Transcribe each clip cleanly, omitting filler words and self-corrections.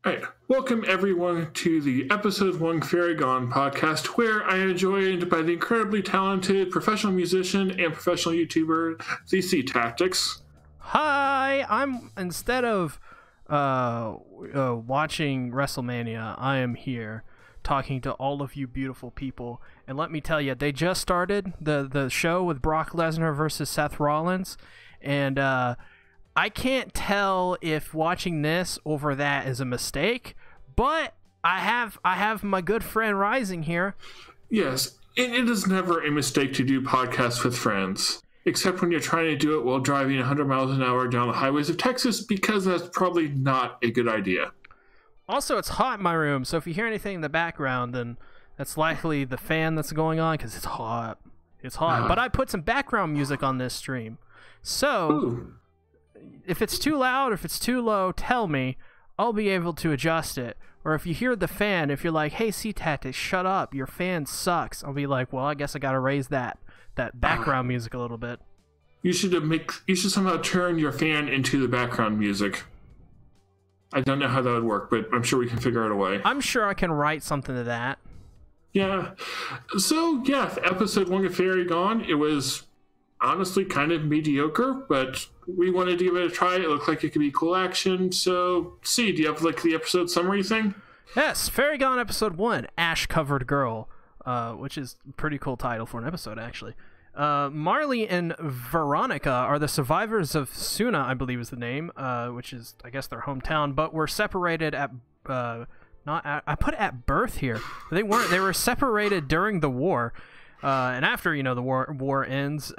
Hey, welcome everyone to the Episode 1 Fairy Gone podcast, where I am joined by the incredibly talented professional musician and professional YouTuber, ZC Tactics. Hi, instead of watching WrestleMania, I am here talking to all of you beautiful people. And let me tell you, they just started the show with Brock Lesnar versus Seth Rollins, and I can't tell if watching this over that is a mistake, but I have my good friend Rising here. Yes, it is never a mistake to do podcasts with friends, except when you're trying to do it while driving 100 miles an hour down the highways of Texas, because that's probably not a good idea. Also, it's hot in my room, so if you hear anything in the background, then that's likely the fan that's going on, because it's hot. It's hot. But I put some background music on this stream. So, Ooh. if it's too loud or if it's too low, tell me. I'll be able to adjust it. Or if you hear the fan, if you're like, hey, C-Tactics, shut up, your fan sucks, I'll be like, well, I guess I gotta raise that background music a little bit. You should somehow turn your fan into the background music. I don't know how that would work, but I'm sure we can figure out a way. I'm sure I can write something to that. Yeah. So, yeah, episode 1 of Fairy Gone, it was honestly kind of mediocre, but we wanted to give it a try. It looked like it could be cool action. So, do you have like the episode summary thing? Yes, Fairy Gone episode 1, Ash Covered Girl, which is a pretty cool title for an episode, actually. Marley and Veronica are the survivors of Suna, I believe is the name, which is, I guess, their hometown, but were separated at, I put at birth here. They weren't, they were separated during the war. And after, the war ends,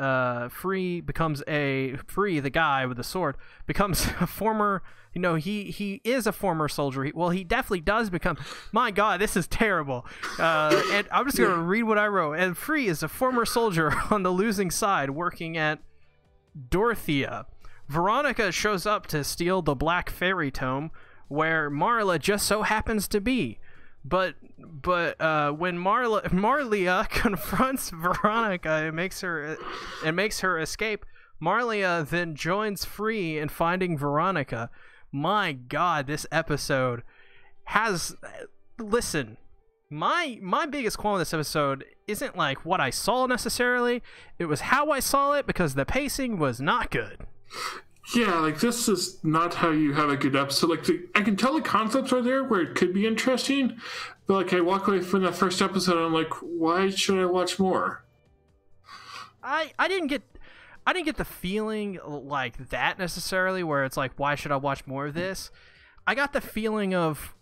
Free, the guy with the sword, becomes a former, he is a former soldier. He definitely does become, my God, this is terrible. And I'm just going to read what I wrote. And Free is a former soldier on the losing side working at Dorothea. Veronica shows up to steal the Black Fairy Tome, where Marla just so happens to be. But when Marlia confronts Veronica and makes her escape, Marlia then joins Free in finding Veronica. My God, this episode has... Listen, my biggest qualm in this episode isn't like what I saw necessarily. It was how I saw it, because the pacing was not good. Yeah, like, this is not how you have a good episode. Like, I can tell the concepts are there where it could be interesting, but, like, I walk away from that first episode and I'm like, why should I watch more? I didn't get the feeling like that necessarily, where it's like, why should I watch more of this? I got the feeling of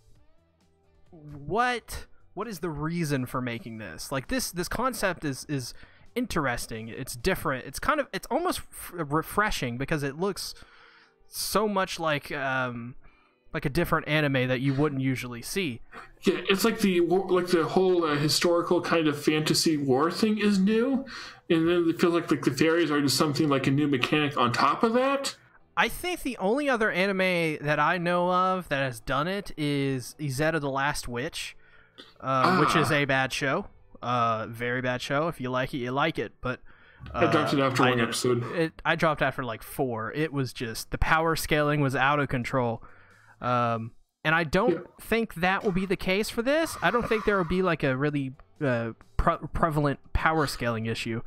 what is the reason for making this? Like, this concept is interesting. It's different. It's almost refreshing, because it looks so much like a different anime that you wouldn't usually see. Yeah, it's like the whole historical kind of fantasy war thing is new, and then it feels like the fairies are just something like a new mechanic on top of that. I think the only other anime that I know of that has done it is Izetta the Last Witch, which is a bad show. Very bad show. If you like it, you like it. But I dropped it after one episode. I dropped after like 4. It was just, the power scaling was out of control. And I don't think that will be the case for this. I don't think there will be like a really prevalent power scaling issue.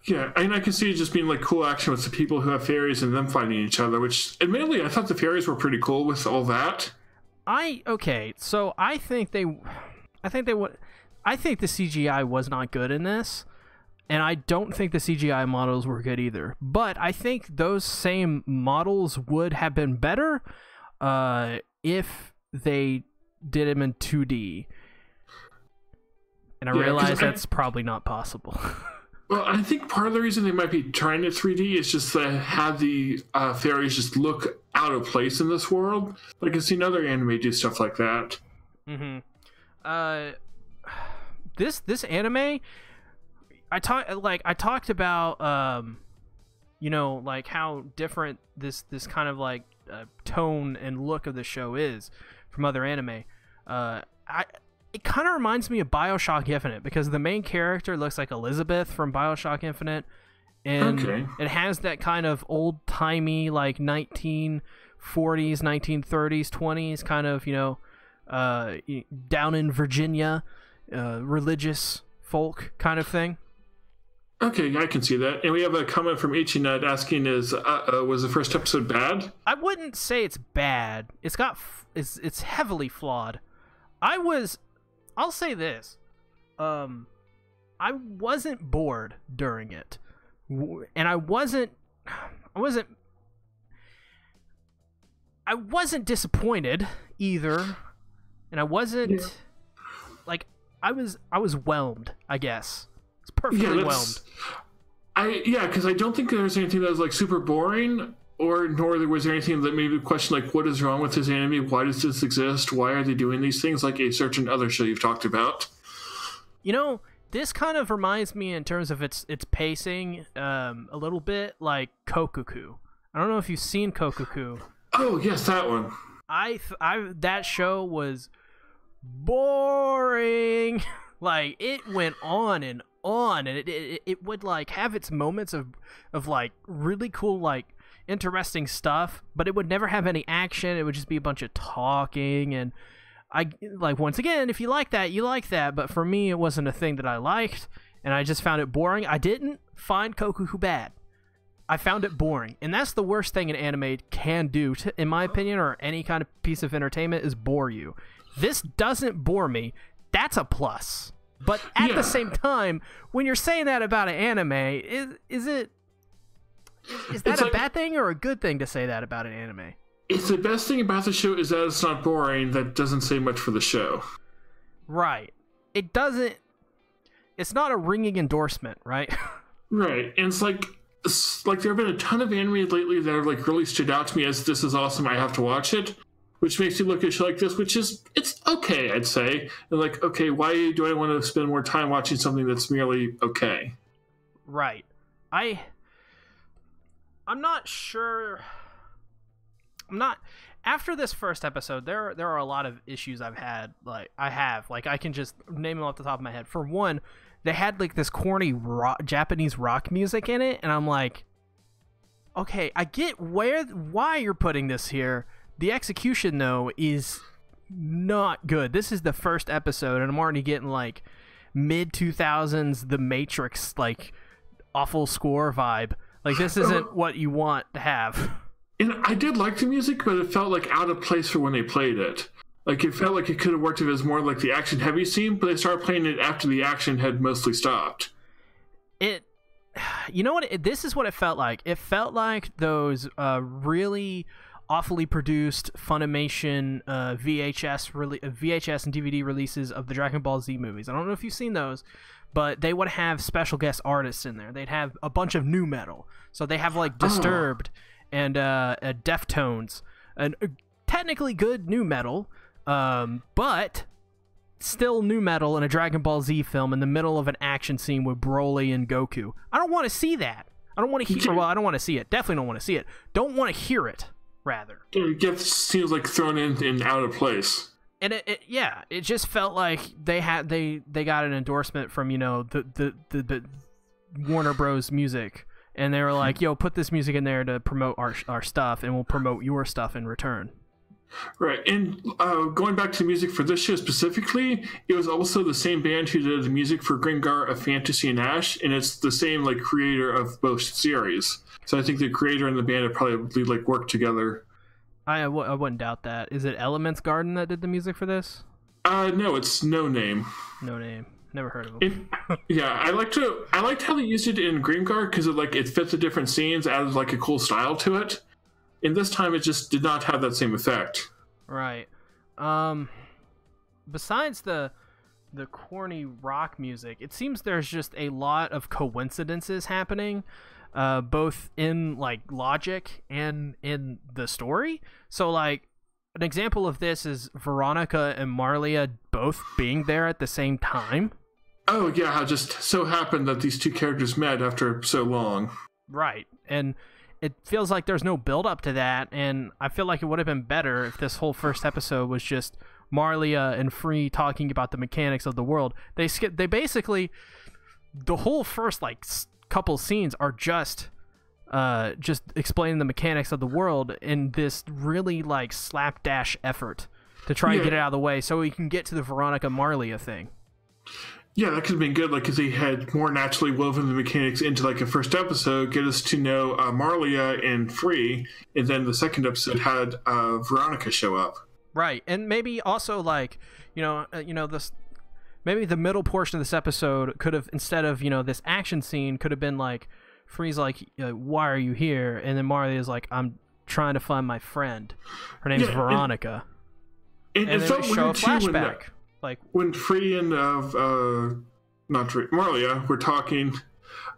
Yeah, and I can see it just being like cool action with the people who have fairies and them fighting each other, which admittedly I thought the fairies were pretty cool with all that. So I think the CGI was not good in this, and I don't think the CGI models were good either. But I think those same models would have been better if they did them in 2D. And I realize that's probably not possible. Well, I think part of the reason they might be trying it 3D is just to have the fairies just look out of place in this world. Like, I've seen other anime do stuff like that. Mm-hmm. This anime, I talked about like how different this kind of like tone and look of the show is from other anime. It kind of reminds me of BioShock Infinite, because the main character looks like Elizabeth from BioShock Infinite, and it has that kind of old-timey, like 1940s 1940s, 1930s, 20s, kind of, down in Virginia, religious folk kind of thing. Okay, I can see that. And we have a comment from Ichinut asking, was the first episode bad? I wouldn't say it's bad. It's heavily flawed. I'll say this. I wasn't bored during it. And I wasn't disappointed either. And I wasn't I was whelmed, I guess. It's perfectly whelmed. Because I don't think there's anything that was like super boring, nor was there anything that made me question like, what is wrong with this anime? Why does this exist? Why are they doing these things? Like a certain other show you've talked about. This kind of reminds me in terms of its pacing a little bit like Kokoku. I don't know if you've seen Kokoku. Oh yes, that one. That show was boring. Like it went on, and it would like have its moments of like really cool, like interesting stuff, but it would never have any action. It would just be a bunch of talking, and I like, once again, if you like that, you like that, but for me it wasn't a thing that I liked, and I just found it boring. I didn't find Kokoku bad. I found it boring, and that's the worst thing an anime can do, in my opinion, or any kind of piece of entertainment, is bore you. This doesn't bore me. That's a plus. But at the same time, when you're saying that about an anime, is that a bad thing or a good thing to say that about an anime? It's the best thing about the show is that it's not boring. That doesn't say much for the show. Right. It's not a ringing endorsement, right? Right. And it's like there have been a ton of anime lately that have like really stood out to me as this is awesome, I have to watch it. Which makes you look at a show like this, it's okay, I'd say. And like, okay, why do I want to spend more time watching something that's merely okay? Right. I'm not sure. After this first episode, there are a lot of issues I've had. I can just name them off the top of my head. For one, they had like this corny Japanese rock music in it, and I'm like, okay, I get why you're putting this here. The execution, though, is not good. This is the first episode, and I'm already getting, like, mid-2000s The Matrix, like, awful score vibe. Like, this isn't what you want to have. And I did like the music, but it felt, like, out of place for when they played it. Like, it felt like it could have worked if it was more like the action-heavy scene, but they started playing it after the action had mostly stopped. You know what? This is what it felt like. It felt like those really awfully produced Funimation VHS and DVD releases of the Dragon Ball Z movies. I don't know if you've seen those, but they would have special guest artists in there. They'd have a bunch of new metal. So they have like Disturbed and Deftones, and technically good new metal, but still new metal in a Dragon Ball Z film in the middle of an action scene with Broly and Goku. I don't want to see that. I don't want to hear. Well, I don't want to see it. Definitely don't want to see it. Don't want to hear it. Rather, it seems like thrown in out of place, and it just felt like they got an endorsement from the Warner Bros. Music, and they were like, "Yo, put this music in there to promote our stuff, and we'll promote your stuff in return." Right, and going back to the music for this show specifically, it was also the same band who did the music for Grimgar of Fantasy and Ash, and it's the same like creator of both series. So I think the creator and the band have probably like worked together. I wouldn't doubt that. Is it Elements Garden that did the music for this? No, it's No Name. No Name. Never heard of them. I liked how they used it in Grimgar because it fit the different scenes, added like a cool style to it. And this time it just did not have that same effect. Right. Besides the corny rock music, it seems there's just a lot of coincidences happening, both in like logic and in the story. So like an example of this is Veronica and Marlia both being there at the same time. Oh yeah, how just so happened that these two characters met after so long. Right. And it feels like there's no build up to that, and I feel like it would have been better if this whole first episode was just Marlia and Free talking about the mechanics of the world. They basically, the whole first like couple scenes are just just explaining the mechanics of the world in this really like slapdash effort to try and get it out of the way so we can get to the Veronica Marlia thing. Yeah, that could have been good, like, because they had more naturally woven the mechanics into, like, a first episode, get us to know Marlia and Free, and then the second episode had Veronica show up. Right, and maybe also, like, this, maybe the middle portion of this episode could have, instead of, this action scene, could have been, like, Free's like, why are you here? And then Marlia's like, I'm trying to find my friend. Her name's Veronica. And then we show a flashback. Like when Free and Marlia were talking,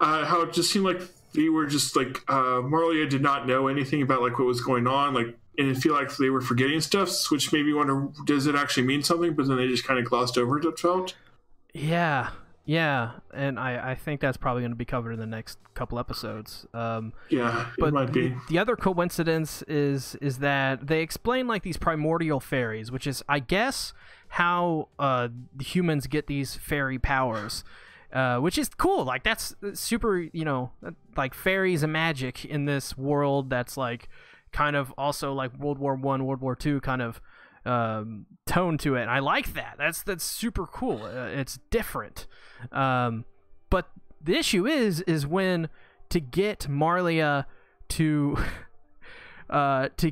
how it just seemed like they were just like Marlia did not know anything about like what was going on, like, and it feel like they were forgetting stuff, which made me wonder, does it actually mean something? But then they just kind of glossed over it. It felt. Yeah, and I think that's probably going to be covered in the next couple episodes. But it might be. The other coincidence is that they explain like these primordial fairies, which is, I guess, how the humans get these fairy powers, which is cool. Like, that's super, like fairies and magic in this world that's like kind of also like World War I, World War II kind of tone to it. And I like that. That's super cool. It's different. But the issue is when to get Marlia to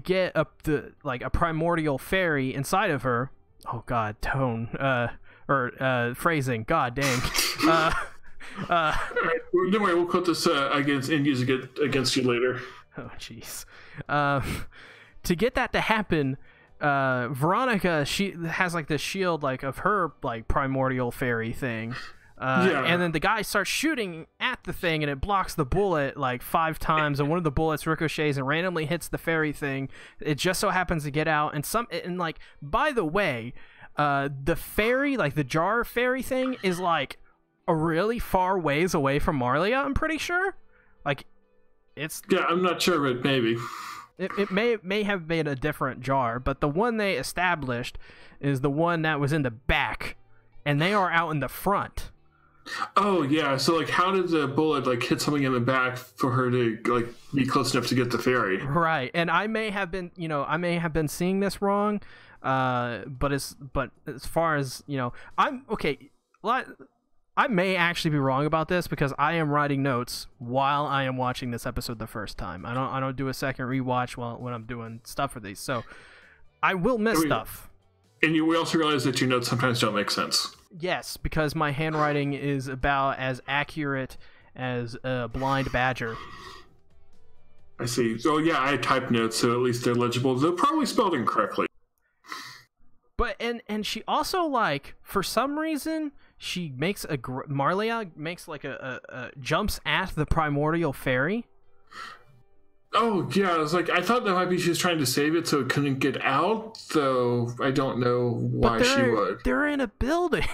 get a primordial fairy inside of her. Oh God, tone or phrasing. God dang. Don't worry, we'll quote this against and use it against you later. Oh jeez. To get that to happen, Veronica, she has like this shield like of her like primordial fairy thing. And then the guy starts shooting at the thing and it blocks the bullet like 5 times, and one of the bullets ricochets and randomly hits the fairy thing. It just so happens to get out, and like, by the way, the fairy, like the jar fairy thing, is like a really far ways away from Marlia, I'm pretty sure. Like, it's... Yeah, I'm not sure, but maybe. It may have been a different jar, but the one they established is the one that was in the back, and they are out in the front. Oh yeah, so like, how did the bullet like hit something in the back for her to like be close enough to get the fairy? Right, and I may have been seeing this wrong, but as far as I'm okay. I may actually be wrong about this because I am writing notes while I am watching this episode the first time. I don't do a second rewatch when I'm doing stuff for these, so I will miss stuff. And we also realize that your notes sometimes don't make sense. Yes, because my handwriting is about as accurate as a blind badger. I see. So yeah, I type notes, so at least they're legible. They're probably spelled incorrectly. But and she also, like, for some reason, she makes Marlia makes like a jumps at the primordial fairy. Oh yeah, I was like, I thought that might be she was trying to save it so it couldn't get out, though I don't know why she would. They're in a building.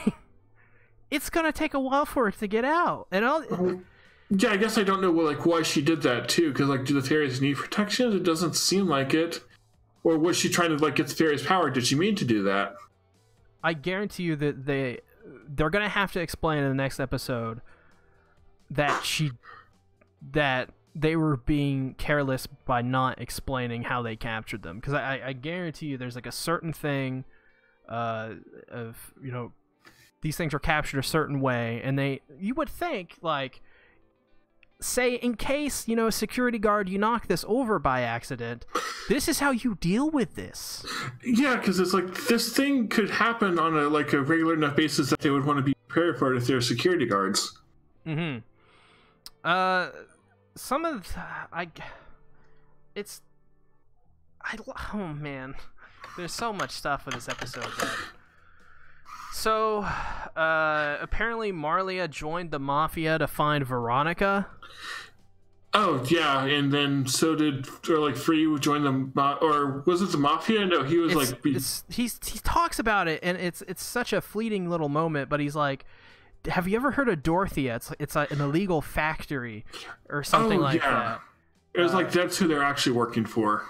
It's gonna take a while for it to get out, and yeah, I guess I don't know why she did that too, because like, do the fairies need protection? It doesn't seem like it. Or was she trying to like get the fairies' power? Did she mean to do that? I guarantee you that they're gonna have to explain in the next episode that they were being careless by not explaining how they captured them, because I guarantee you there's like a certain thing of these things are captured a certain way, and you would think, like, say in case a security guard, you knock this over by accident, this is how you deal with this. Yeah, because it's like this thing could happen on a regular enough basis that they would want to be prepared for it if they're security guards. Some of oh man, there's so much stuff in this episode. So apparently Marlia joined the Mafia to find Veronica. Oh yeah, and then so did Free join or was it the Mafia? No, he was he talks about it, and it's such a fleeting little moment, but he's like, have you ever heard of Dorothea? It's an illegal factory or something that. It was that's who they're actually working for.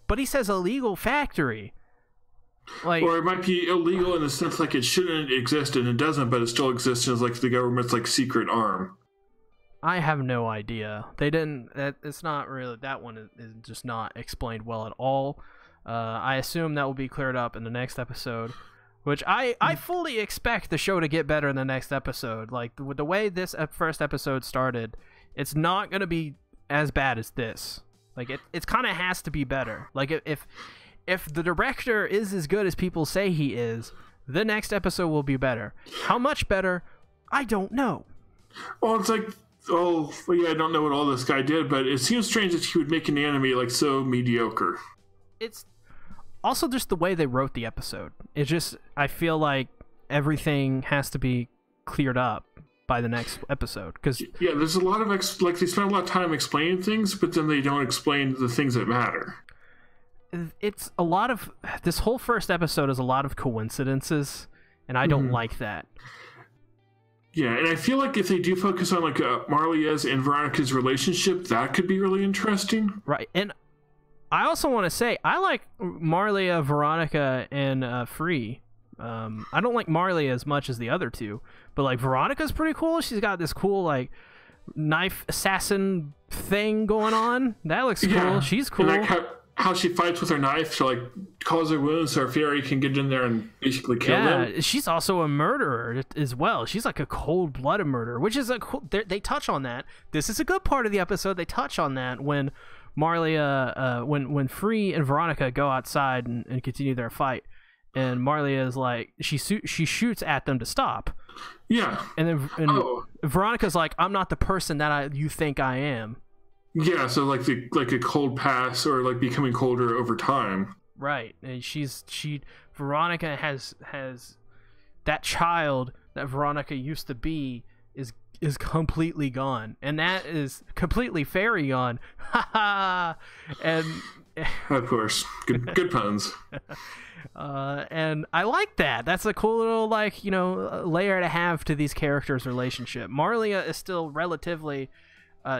But he says illegal factory. Or it might be illegal in the sense like it shouldn't exist and it doesn't, but it still exists as the government's secret arm. I have no idea. They didn't. It's not really. That one is just not explained well at all. I assume that will be cleared up in the next episode, which I fully expect the show to get better in the next episode. Like with the way this first episode started, it's not gonna be as bad as this. Like it kind of has to be better. Like if the director is as good as people say he is, the next episode will be better. How much better? I don't know. Well, it's like, oh, well, yeah, I don't know what all this guy did, but it seems strange that he would make an anime like so mediocre. It's also just the way they wrote the episode. It's just, I feel like everything has to be cleared up by the next episode. Cause, yeah, there's a lot of, like, they spend a lot of time explaining things, but then they don't explain the things that matter. It's a lot of, this whole first episode is a lot of coincidences, and I don't like that. Yeah, and I feel like if they do focus on, like, Marlia's and Veronica's relationship, that could be really interesting. Right, and I also want to say, I like Marlia, Veronica, and Free. I don't like Marlia as much as the other two, but, like, Veronica's pretty cool. She's got this cool, like, knife assassin thing going on. That looks cool. She's cool. And, like, how she fights with her knife to, like, cause her wounds so her fairy can get in there and basically kill them. Yeah, she's also a murderer as well. She's like a cold-blooded murderer, which is a cool... They touch on that. This is a good part of the episode. They touch on that when Marlia... when Free and Veronica go outside and continue their fight, and Marlia is like... She shoots at them to stop. Yeah. And then Veronica's like, I'm not the person that you think I am. Yeah, so like a cold pass or like becoming colder over time. Right. And Veronica has that child that Veronica used to be is completely gone. And that is completely fairy gone. Ha ha. And of course. Good puns. And I like that. That's a cool little, like, you know, layer to have to these characters' relationship. Marlia is still relatively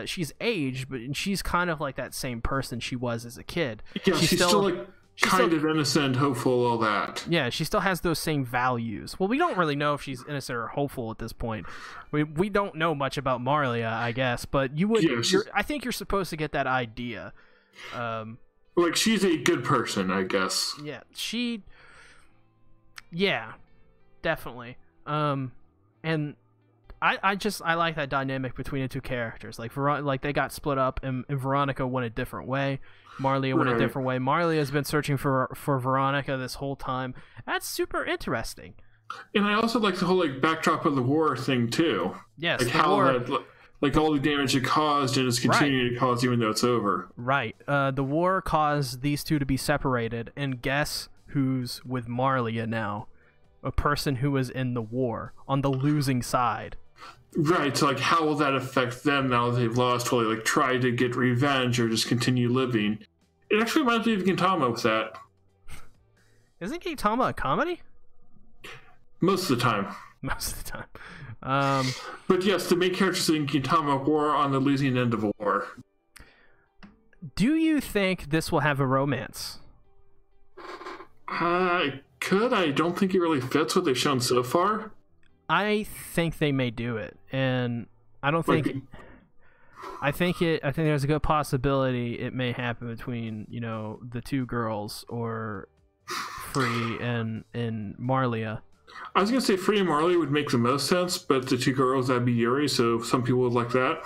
she's aged, but she's kind of like that same person she was as a kid. Yeah, she's still like kind of innocent, hopeful, all that. Yeah, she still has those same values. Well, we don't really know if she's innocent or hopeful at this point. We don't know much about Marlia, I guess, but you would. Yeah, I think you're supposed to get that idea. Like, she's a good person, I guess. Yeah, definitely. And I like that dynamic between the two characters. Like they got split up, and Veronica went a different way. Marlia went a different way. Marlia has been searching for Veronica this whole time. That's super interesting. And I also like the whole like backdrop of the war thing too. Yes, like how that, like all the damage it caused and is continuing to cause even though it's over. Right. The war caused these two to be separated, and guess who's with Marlia now? A person who was in the war on the losing side. Right, so like how will that affect them now that they've lost? Will they like try to get revenge or just continue living? It actually reminds me of Gintama with that. Isn't Gintama a comedy? Most of the time. Most of the time. But yes, the main characters in Gintama were on the losing end of a war. Do you think this will have a romance? I don't think it really fits what they've shown so far. I think they may do it, and I don't think. I think there's a good possibility it may happen between, you know, the two girls or Free and Marlia. I was gonna say Free and Marlia would make the most sense, but the two girls, that'd be Yuri, so some people would like that.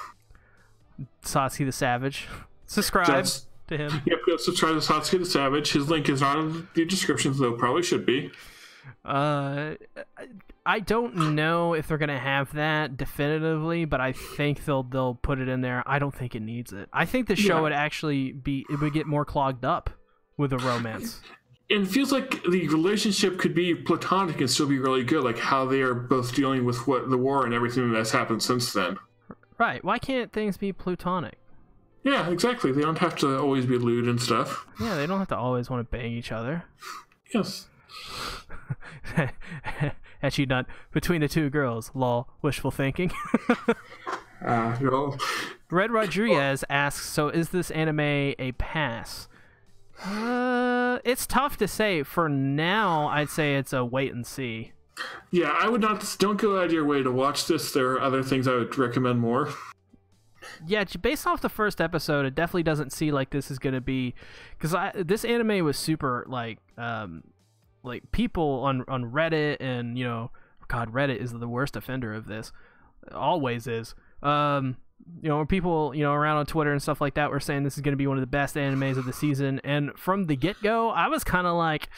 Satsuki the Savage. Subscribe to him. Yep, subscribe to Satsuki the Savage. His link is not in the description, though probably should be. I don't know if they're gonna have that definitively, but I think they'll put it in there. I don't think it needs it. I think the show would actually would get more clogged up with a romance. It feels like the relationship could be platonic and still be really good, like how they are both dealing with the war and everything that's happened since then. Right. Why can't things be platonic? Yeah, exactly. They don't have to always be lewd and stuff. Yeah, they don't have to always want to bang each other. Yes. Actually, not between the two girls. Lol. Wishful thinking. No. Red Rodriguez asks, so is this anime a pass? It's tough to say. For now, I'd say it's a wait and see. Yeah, I would not. Don't go out of your way to watch this. There are other things I would recommend more. Yeah, based off the first episode, it definitely doesn't seem like this is gonna be, because this anime was super like people on Reddit, and God, Reddit is the worst offender of this, always is. People around on Twitter and stuff like that were saying this is gonna be one of the best animes of the season, and from the get go, I was kind of like,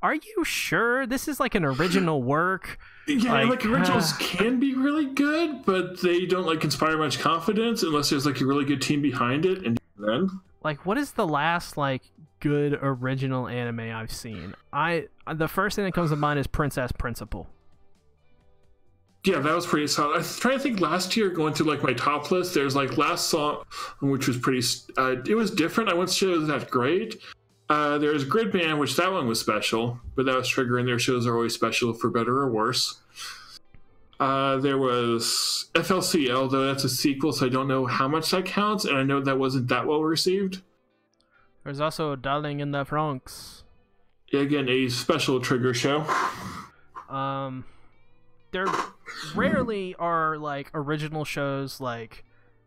are you sure this is like an original work? Yeah, like originals can be really good, but they don't like inspire much confidence unless there's like a really good team behind it. And then, like, what is the last like good original anime I've seen? The first thing that comes to mind is Princess Principal. Yeah, that was pretty solid. I'm trying to think last year, going through like my top list, there's like Last Song, which was pretty, it was different. I wouldn't say it was that great. There was Gridman, which that one was special, but that was Trigger, and their shows are always special for better or worse. There was FLCL, though that's a sequel, so I don't know how much that counts, and I know that wasn't that well received. There's also Darling in the Bronx. Yeah, again, a special Trigger show. There rarely are like original shows like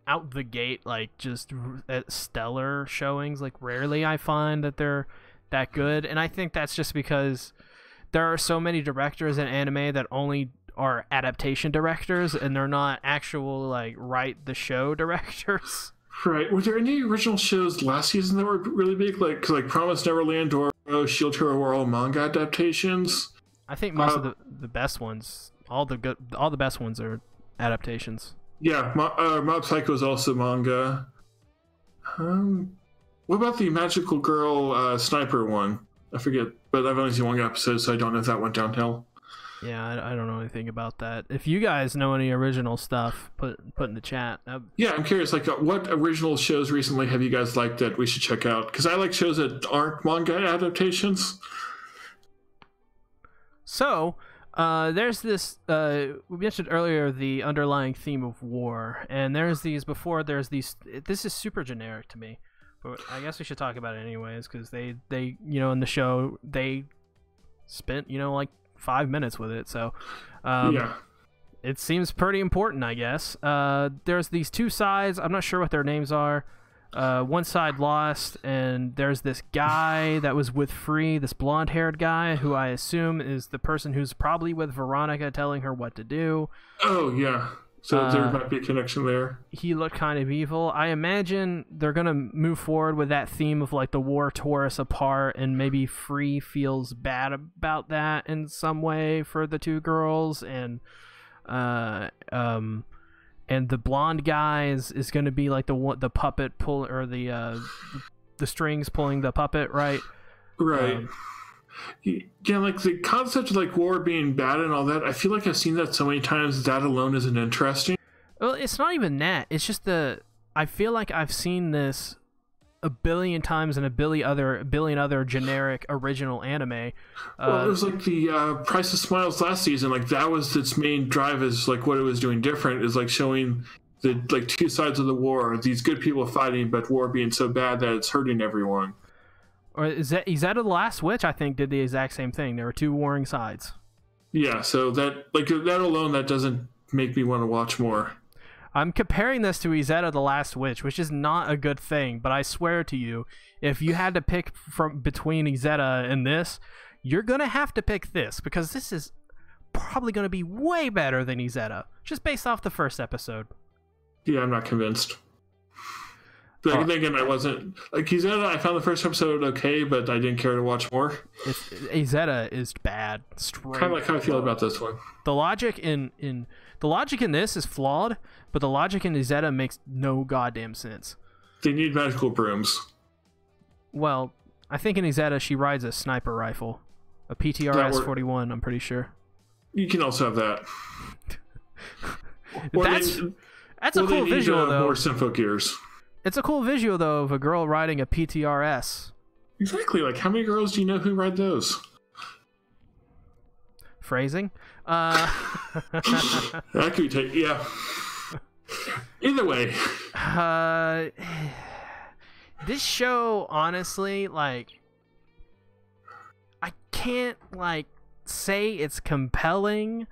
out the gate, like just at stellar showings. Like rarely I find that they're that good, and I think that's just because there are so many directors in anime that only are adaptation directors, and they're not actual like write the show directors. Right. Were there any original shows last season that were really big, like Promised Neverland or Shield Hero were all manga adaptations? I think most of the best ones, all the best ones are adaptations. Yeah, Mob Psycho is also manga. What about the Magical Girl Sniper one? I forget, but I've only seen one episode, so I don't know if that went downhill. Yeah, I don't know anything about that. If you guys know any original stuff, put in the chat. Yeah, I'm curious, like, what original shows recently have you guys liked that we should check out? Because I like shows that aren't manga adaptations. So, there's this, we mentioned earlier the underlying theme of war, and there's these, this is super generic to me, but I guess we should talk about it anyways, because they in the show, they spent, like 5 minutes with it, so, yeah. It seems pretty important, I guess. There's these two sides, I'm not sure what their names are. One side lost, and there's this guy that was with Free, this blonde-haired guy, who I assume is the person who's probably with Veronica telling her what to do. Oh, yeah. So there might be a connection there. He looked kind of evil. I imagine they're going to move forward with that theme of, like, the war tore us apart, and maybe Free feels bad about that in some way for the two girls, and the blonde guy is going to be like the puppet pull, or the strings pulling the puppet, right? Right. Yeah, like the concept of like war being bad and all that, I feel like I've seen that so many times that alone isn't interesting. Well, it's not even that. It's just I feel like I've seen this a billion times in a billion other generic original anime. Well, it was like the Price of Smiles last season. Like that was its main drive, is like what it was doing different is like showing the like two sides of the war. These good people fighting, but war being so bad that it's hurting everyone. Or is that the Last Witch? I think did the exact same thing. There were two warring sides. Yeah, so that alone, that doesn't make me want to watch more. I'm comparing this to Izetta the Last Witch, which is not a good thing, but I swear to you, if you had to pick between Izetta and this, you're going to have to pick this, because this is probably going to be way better than Izetta, just based off the first episode. Yeah, I'm not convinced. But again, I wasn't like Izetta. I found the first episode okay, but I didn't care to watch more. Izetta is bad. Kind of like how I feel about this one. The logic in this is flawed, but the logic in Izetta makes no goddamn sense. They need magical brooms. Well, I think in Izetta she rides a sniper rifle, a PTRS 41. I'm pretty sure. You can also have that. That's a cool visual though. More Sympho gears. It's a cool visual, though, of a girl riding a PTRS. Exactly. Like, how many girls do you know who ride those? Phrasing? That could take, yeah. Either way. This show, honestly, like, I can't, like, say it's compelling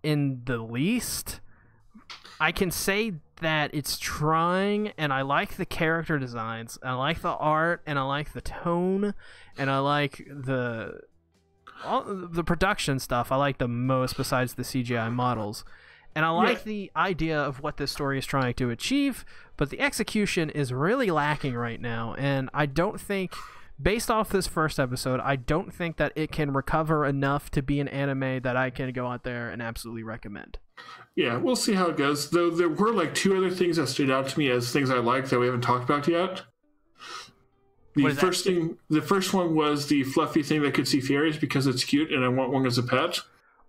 in the least. I can say that it's trying, and I like the character designs, I like the art, and I like the tone, and I like all the production stuff I like the most besides the CGI models. And I like the idea of what this story is trying to achieve, but the execution is really lacking right now, and I don't think, based off this first episode, I don't think that it can recover enough to be an anime that I can go out there and absolutely recommend. Yeah, we'll see how it goes. Though there were like two other things that stood out to me as things I like that we haven't talked about yet. The first one was the fluffy thing that could see fairies because it's cute and I want one as a pet.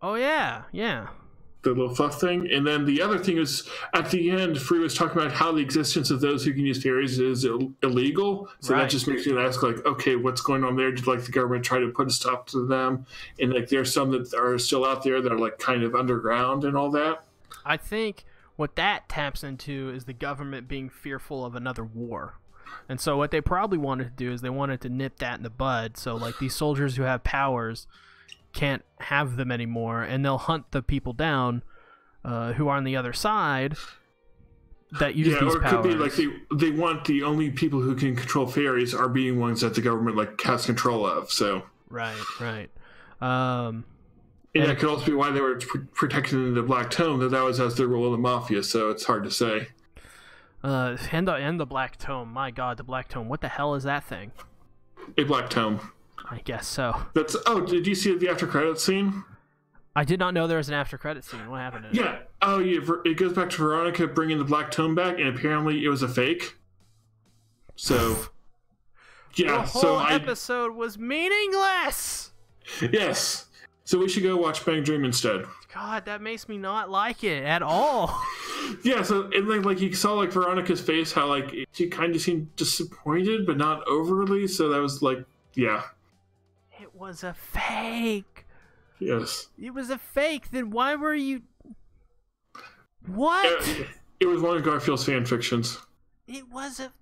Oh yeah. The little fluff thing. And then the other thing is, at the end, Free was talking about how the existence of those who can use fairies is illegal. So that just makes me ask, like, okay, what's going on there? Did like the government try to put a stop to them? And like there's some that are still out there that are like kind of underground and all that. I think what that taps into is the government being fearful of another war. And so what they probably wanted to do is they wanted to nip that in the bud. So like these soldiers who have powers can't have them anymore, and they'll hunt the people down who are on the other side that use these powers. Yeah, or it could be like they want the only people who can control fairies are being ones that the government like has control of. So right. And that could also be why they were protecting the Black Tome, that was as their role in the Mafia. So it's hard to say. And the Black Tome. My God, the Black Tome. What the hell is that thing? A Black Tome. I guess so. Did you see the after credits scene? I did not know there was an after credits scene. What happened to it? Yeah. Oh, yeah. It goes back to Veronica bringing the Black Tome back, and apparently it was a fake. So, yeah. The whole episode was meaningless. Yes. So we should go watch Bang Dream instead. God, that makes me not like it at all. Yeah, so and like you saw like Veronica's face, how like she kind of seemed disappointed, but not overly. So that was like, yeah. It was a fake. Yes. It was a fake. Then why were you? What? It was one of Garfield's fan fictions. It was a.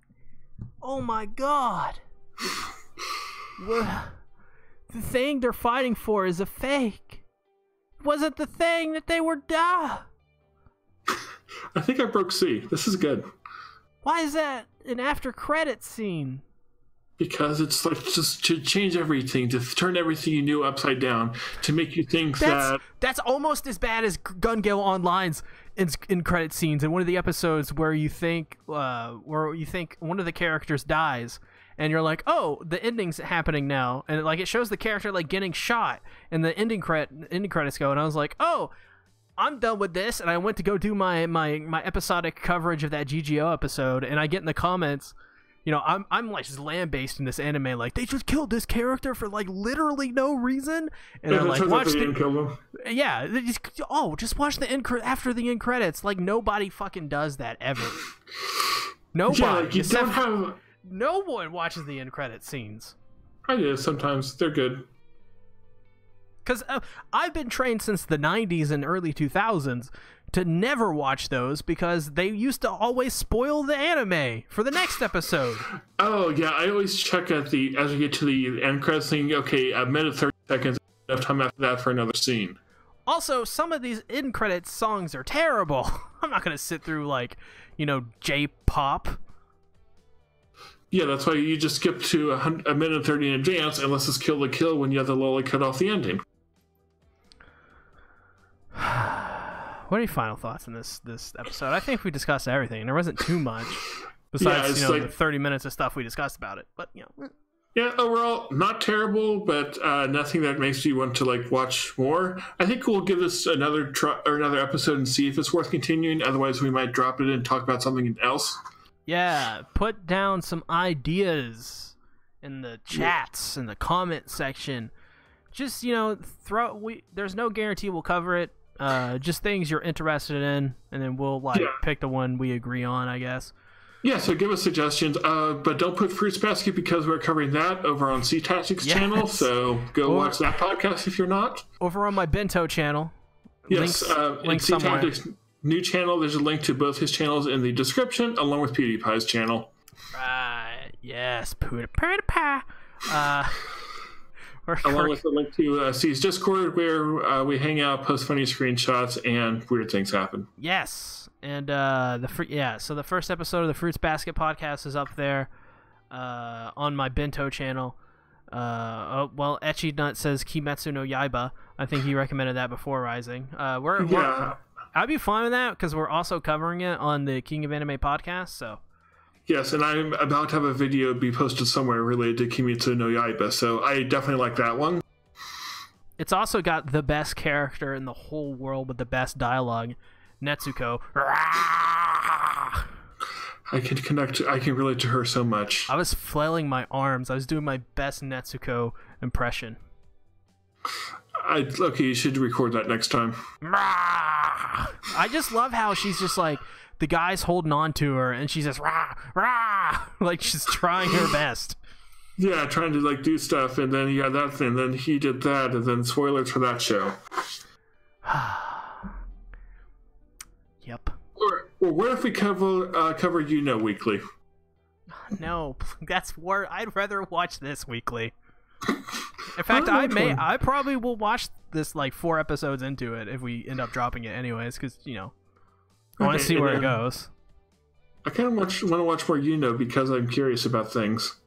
Oh my God. The thing they're fighting for is a fake. Wasn't the thing that they were I think I broke C. This is good. Why is that an after credit scene? Because it's like just to change everything, to turn everything you knew upside down, to make you think that's almost as bad as Gun Gale Online's in credit scenes in one of the episodes where you think one of the characters dies. And you're like, oh, the ending's happening now, and like it shows the character like getting shot, and the ending credits go, and I was like, oh, I'm done with this, and I went to go do my episodic coverage of that GGO episode, and I get in the comments, you know, I'm like just lambasting this anime, like they just killed this character for like literally no reason, and I'm like, watch just watch the end after the end credits, like nobody fucking does that ever. Nobody. Yeah, like you don't have. No one watches the end credit scenes. I do sometimes. They're good. Because I've been trained since the 90s and early 2000s to never watch those because they used to always spoil the anime for the next episode. Oh, yeah. I always check as we get to the end credits thing, okay, a minute 30 seconds, enough time after that for another scene. Also, some of these end credits songs are terrible. I'm not going to sit through, like, you know, J-pop. Yeah, that's why you just skip to a minute 30 in advance, unless it's Kill la Kill when you have the lolly cut off the ending. What are your final thoughts on this episode? I think we discussed everything. There wasn't too much besides the 30 minutes of stuff we discussed about it. But you know, yeah, overall not terrible, but nothing that makes you want to like watch more. I think we'll give this another episode and see if it's worth continuing. Otherwise, we might drop it and talk about something else. Yeah, put down some ideas in the chats, in the comment section. Just, you know, there's no guarantee we'll cover it. Just things you're interested in, and then we'll pick the one we agree on, I guess. Yeah, so give us suggestions, but don't put Fruits Basket because we're covering that over on C-Tactics channel, so go watch that podcast if you're not. Over on my Bento channel. Yes, links somewhere. New channel, there's a link to both his channels in the description, along with PewDiePie's channel. Right, yes, PewDiePie. along with a link to C's Discord, where we hang out, post funny screenshots, and weird things happen. Yes, and so the first episode of the Fruits Basket podcast is up there on my Bento channel. Ecchi Nut says Kimetsu no Yaiba. I think he recommended that before Rising. I'd be fine with that because we're also covering it on the King of Anime podcast. So yes, and I'm about to have a video be posted somewhere related to Kimetsu no Yaiba, so I definitely like that one. It's also got the best character in the whole world with the best dialogue, Netsuko. I can relate to her so much. I was flailing my arms. I was doing my best Netsuko impression. Okay, you should record that next time. I just love how she's just like, the guy's holding on to her, and she's just rah, rah, like she's trying her best. Yeah, trying to like do stuff, and then he had that thing, then he did that, and then spoilers for that show. Yep. Or what if we cover weekly? No, that's where I'd rather watch this weekly. In fact, I probably will watch this like 4 episodes into it if we end up dropping it anyways, because I want to see where it goes. I kind of want to watch more because I'm curious about things.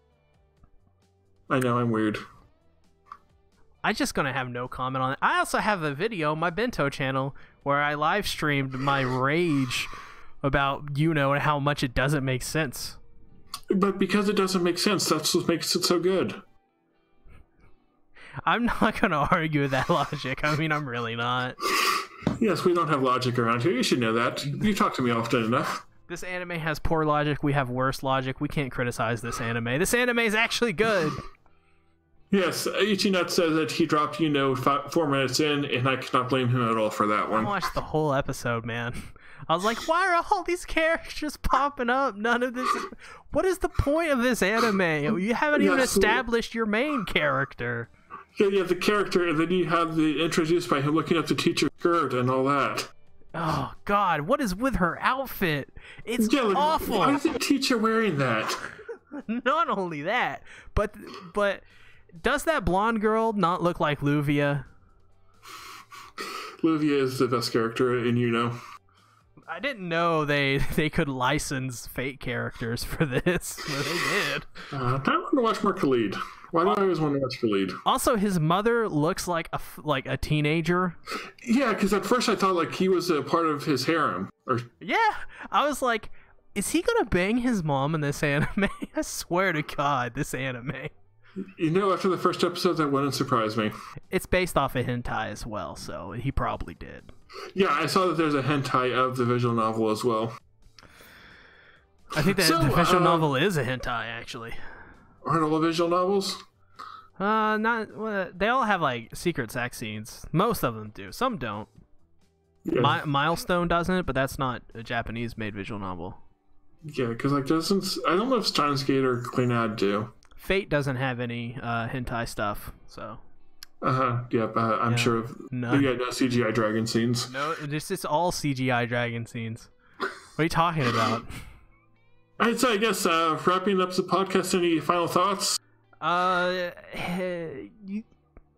I know I'm weird. I'm just gonna have no comment on it. I also have a video on my Bento channel where I live streamed my rage about and how much it doesn't make sense. But because it doesn't make sense, that's what makes it so good. I'm not gonna argue with that logic. I mean, I'm really not. Yes, we don't have logic around here. You should know that. You talk to me often enough. This anime has poor logic. We have worse logic. We can't criticize this anime. This anime is actually good. Yes, Ichinut says that he dropped 4 minutes in, and I cannot blame him at all for that one. I watched the whole episode, man. I was like, why are all these characters popping up? None of this is... What is the point of this anime? You haven't even established your main character. Yeah, you have the character, and then you have the introduced by him looking up the teacher's skirt and all that. Oh, God, what is with her outfit? It's awful. Why is the teacher wearing that? Not only that, but does that blonde girl not look like Luvia? Luvia is the best character in I didn't know they could license fake characters for this, but they did. I want to watch more Khalid. Why do I always want to watch Khalid? Also, his mother looks like a teenager. Yeah, because at first I thought like he was a part of his harem. Yeah, I was like, is he gonna bang his mom in this anime? I swear to God, this anime. After the first episode, that wouldn't surprise me. It's based off a hentai as well, so he probably did. Yeah, I saw that there's a hentai of the visual novel as well. I think that the visual novel is a hentai, actually. Aren't all visual novels? They all have like secret sex scenes. Most of them do. Some don't. Yeah. Milestone doesn't, but that's not a Japanese-made visual novel. Yeah, because I don't know if Steins Gate or Clannad do. Fate doesn't have any hentai stuff, so. Yep. I'm sure of no CGI dragon scenes. No, it's all CGI dragon scenes. What are you talking about? Alright, so I guess wrapping up the podcast, any final thoughts?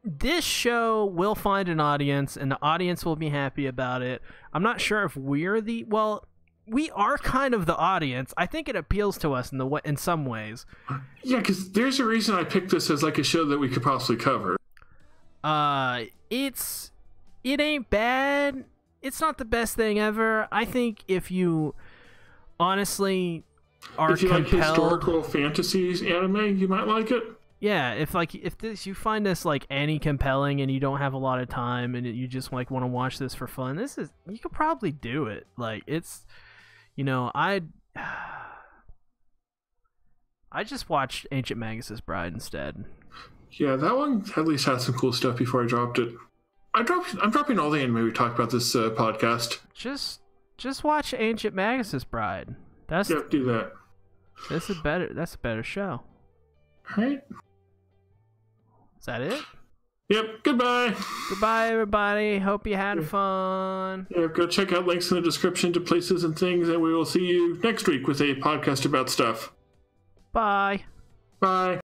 This show will find an audience, and the audience will be happy about it. I'm not sure if we are kind of the audience. I think it appeals to us in some ways. Yeah, because there's a reason I picked this as like a show that we could possibly cover. It ain't bad. It's not the best thing ever. I think if you honestly are if you compelled, like historical fantasies anime, you might like it. Yeah, if you find this like any compelling and you don't have a lot of time and you just like want to watch this for fun, you could probably do it. Like it's, I just watched Ancient Magus' Bride instead. Yeah, that one at least had some cool stuff before I dropped it. I'm dropping all the anime we talked about this podcast. Just watch Ancient Magus' Bride. Do that. That's a better show. All right. Is that it? Yep. Goodbye. Goodbye, everybody. Hope you had fun. Yeah, go check out links in the description to places and things, and we will see you next week with a podcast about stuff. Bye. Bye.